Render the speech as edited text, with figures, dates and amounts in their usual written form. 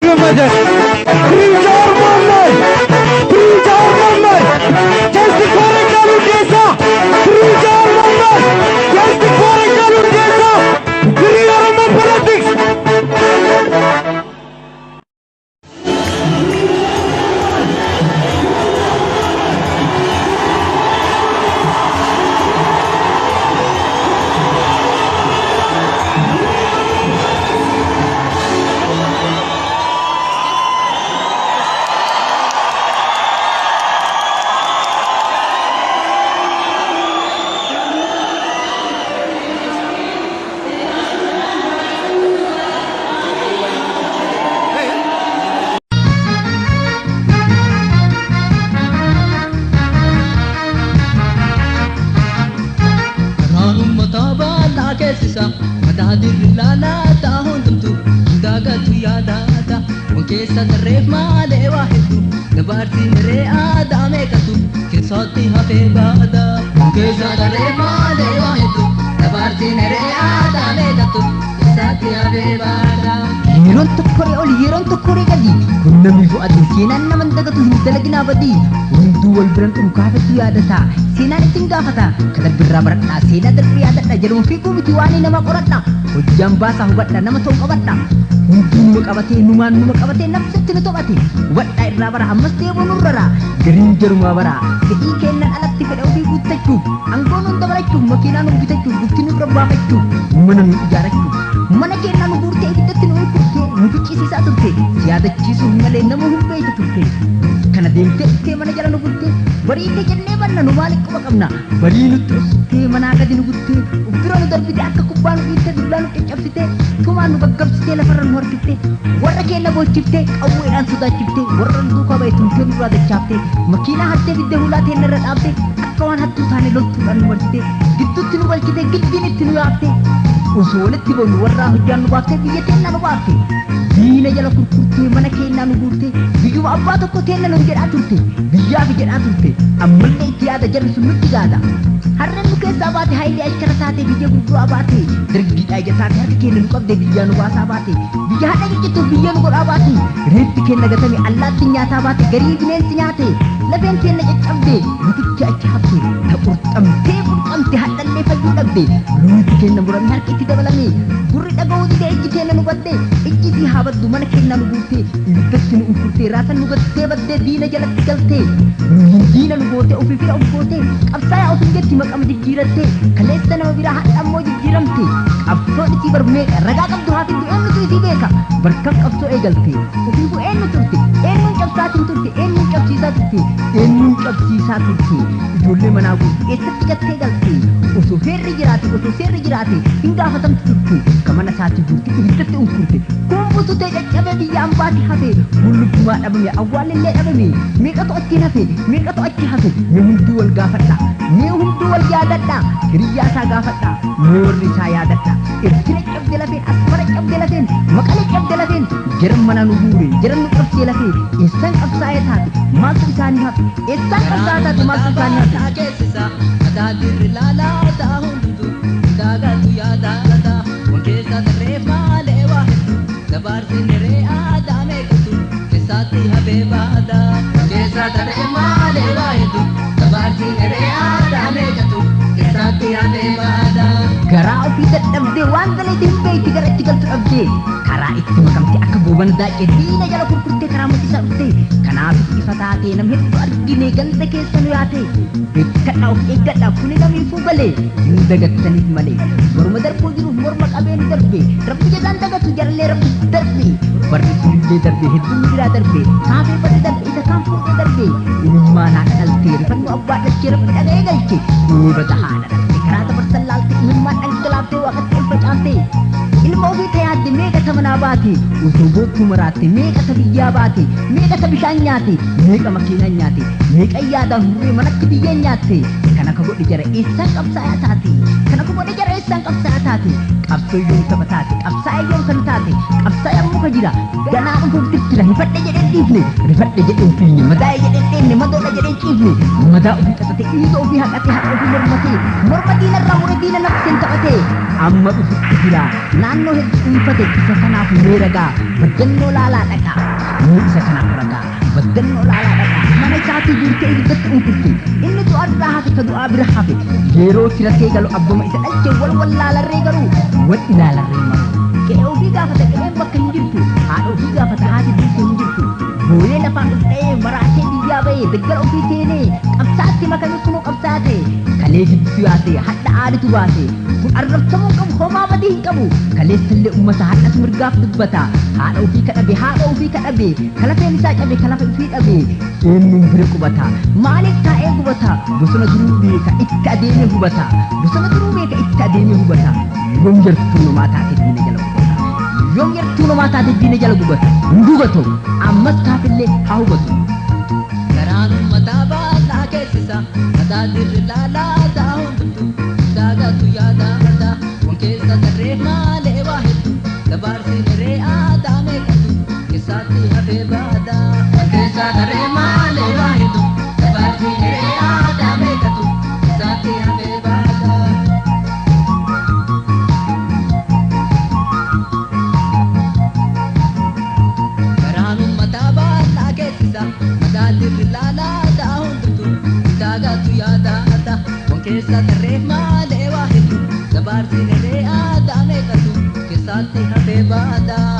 ገመደ ፍሪጃር ማማይ ፍሪጃር ማማይ ጀስት ኮረቀሉ ዴሳ ፍሪጃር ማማይ ጀስት ኮረቀሉ ዴሳ ፍሪጃር ፖለቲክስ Kesa taref male wahidu nabarti mere adame katu kisati hafe bada kesa taref male wahidu nabarti mere adame katu kisati hafe bada yeron tokkore ol yeron tokkore gadi kunnami fuadu senan naman dagatu hindalagina badi undu wal biran kafatu yadata senan tingafata kadar birra baratna sena darbi yadata jalum fiku mitiwani nama qoratna hojjam basa hubadda nama tongqabadda Mungkin makabate numan makabate nafsatti na tobate wadda irra bara ammas deebo nurrara garin jaruma bara fedhii kennan alatti fedha ofii guuttachuu angoon hunda barachuu makiinaa nu bitachuu guddinni bira baafachuu mana nu ijaarachuu mana kennaa nu guurtee ibiddatti nu kurtee nu ficcisiisaa turte yaadachiisuuf malee nama humbeeyta turte kana deemtee ittee mana jala nu guttee bariitee jennee banna nu maaliif quba qabna barii nutti osutee manaa gadi nu guttee uffira nu darbite akka kubbaa nu dhiitte dullaa nu caccabsite tumaa nu gaggabsitee lafarra nu horkifte warra keenya gochifte qawweedhaan sodaachifte warra nu duukaa baay'eetumtee nurraa dachaafte makiinaa hattee biddee hulaa teenya irra dhaabte akka waan hattuu taane loltuudhaan nu marsite gidduutti nu balchite giddiin itti nu yaafte osoo walitti boonu warraa hojjaan nu baafte biyya teenya nu baafte diina jala kurkurtee mana keenyaa nu guurte biyyuma abbaa tokko teenya nu jedhaa turte biyyaaf jedhaa turte ammallee itti yaada jarri sun nutti gaada harreen nu keessaa baate haayilee achara taate biyya gurguraa baate dargidhaa ija taate harka keenya nu qabde biyyaa nu baasaa baate biyya haadha jijjitu biyya nu godhaa baate reetti keenya gatame allaatti nyaataa baate garii bineensi nyaate lafeen keenya caccabde nuti achi hafte ta qurxamte hadhallee fayyuu dhabde luuti keenya murame harka itti dabalame gurri dhaga'uu dide ijji keenya nu badde ijji fi haabaddu mana keenya nu guurte ibiddatti nu unkurte raasan nu gattee baddee diina jalatti galte diina nu goote ofii fira of goote qabsaayaa ofin jetti maqama jijjiiratte kaleessa nama biraa hadha ammoo jijjiiramte qabsoo itti barmeeqa ragaa qabdu haati eenyutu isii beeka barkam qabsoo eegalte ofii bu eenyu turte eenyuun cabsaatiin turte eenyuun cabsiisaa turte eenyuun cabsiisaa turte ijoollee manaa guutu eessatti gattee galte osoo seerri jiraate hin gaafatamtu turte kamana isaatti guurte ibiddatti unkurte kumbutu ta'e caccabee biyyaan baati hafe bullubbumaa dhabame awwaalillee dhabame meeqatu achiin hafe meeqatu achi hafe mee hunduu wal gaafadha mee hunduu wal yaadadha hiriyyaa isaa gaafadha mee warri isaa yaadadha ergina cabde lafeen asmara cabde lafeen maqalee cabde lafeen jiran mana nu guure jiran nu qabsee lafee eessaan qabsaa'ee taate maaltu isaanii hafe eessaan qabsaa'ee taate maaltu isaanii hafe Dadirri lala tahundu dagatu ya dada wakesa dare male wahidu dabarti nere adame kutu kesati habe bada kesa dare male wahidu dabarti nere adame kutu kesati habe bada gara ofi dadhabde waan galeetiin beeyti gara itti galtu dhabde karaa itti makamte akka gooban daaqee diina jala kurkurte karaa mul'isaa dhufte kanaaf ifa taatee nam hedduu argine ganda keessa nu yaate beekadhaa of eeggadhaa kuni namiifuu galee hin dagattaniif malee morma darbuu jiruuf morma qabeen darbe rabbi jedhaan dagatu jarallee rabbi darbe barri sunillee darbe hedduun biraa darbe kaafee barri darbe isa kaan fuudhee darbe ilmaan haadha dhaltee rifannoo abbaa dhalchee rabbi dhaga'ee galche dheebata haadha dhaltee karaa dabarsan laaltee ilmaan dhangalaaftee waaqatti ol facaaftee ilma ofii tayaadde meeqa ta manaa baate osoo boottuu maraatte meeqa ta biyyaa baate meeqa ta bishaan nyaate meeqa makiinaa nyaate meeqa yaadaan hurree manatti biyyeen nyaatte Kana ko godhi jara isaan qabsaa'aa taati. Kana ko godhi jara isaan qabsaa'aa taati. Qabsooyyuun saba taati. Qabsaa'ayyoon kan taati. Qabsaa'aan muka jira. Ganaa dhufuutti jira. Rifadhe jedhee dhiifne. Rifadhe jedhee fiinne. Madaa jedhee dhiifne. Madoodha jedhee ciifne. Madaa ofii qaxate. Dhiiga ofii haqate. Haqa ofii mormate. Morma diinarraa mure diina nafseen taphate. Amma dhufutti jira. Naannoo hedduu dhuunfate. Isa kanaaf meeragaa. Baddannoo laalaa dhaqaa. Inni isa kanaaf ragaa. Baddannoo laalaa dhaqaa. Mana isaatii jirtee ibiddatti unkurti. Inni du'aa duraa hafe ka du'aa bira hafe. Yeroo filatee galu abbuma isa dhalchee wal laalarree garuu wal ilaalarree maru. Qe'ee ofii gaafata qe'een bakka hin jirtu. Haadha ofii gaafata haati biifee hin jirtu. Booyee lafaan dhufee maraatee biyyaa bahee daggala ofii seenee qabsaatti makamee kunoo qabsaate. Kalee jibbisuu yaase hadha aaditu baase. Kun arrabsamuu qabu homaa badii hin qabu. Kaleessallee uummata hadhas mirgaaf dubbata. Haadha ofii kadhabe haadha ofii kadhabe. Kalafeen isaa cabe kalafa ofii dhabe. Eenyuun bira qubata. Maaliif taa'ee gubata? Bosona duruu beeka itti adeemee hubata. Bosona duruu beeka itti adeemee hubata. Yoom jartuu namaa taate diina jala gubata. Yoom jartuu namaa taate diina jala gubata. Hin gubatu. Ammas kaafillee haa hubatu. Garaan uummataa baadhaa keessisa. Mataa dirri laalaa ta'a hundumtu. Daagatu yaada mataa. Wan keessa tarree maalee waa hedduu. Dabaarsi hiree aadaa meeqatu. Keessaatti hafee baadaa. Wan keessa tarree maalee waa hedduu. Dabaarsi hiree aadaa meeqatu. Keessaatti hafee baadaa. Garaan uummataa baadhaa keessisa. Mataa dirri laalaa ta'a hundumtu. Daagatu yaada mataa. Wan keessa tarree maalee waa hedduu. Dabaarsi hiree aadaa meeqatu. Keessaatti hafee baadaa.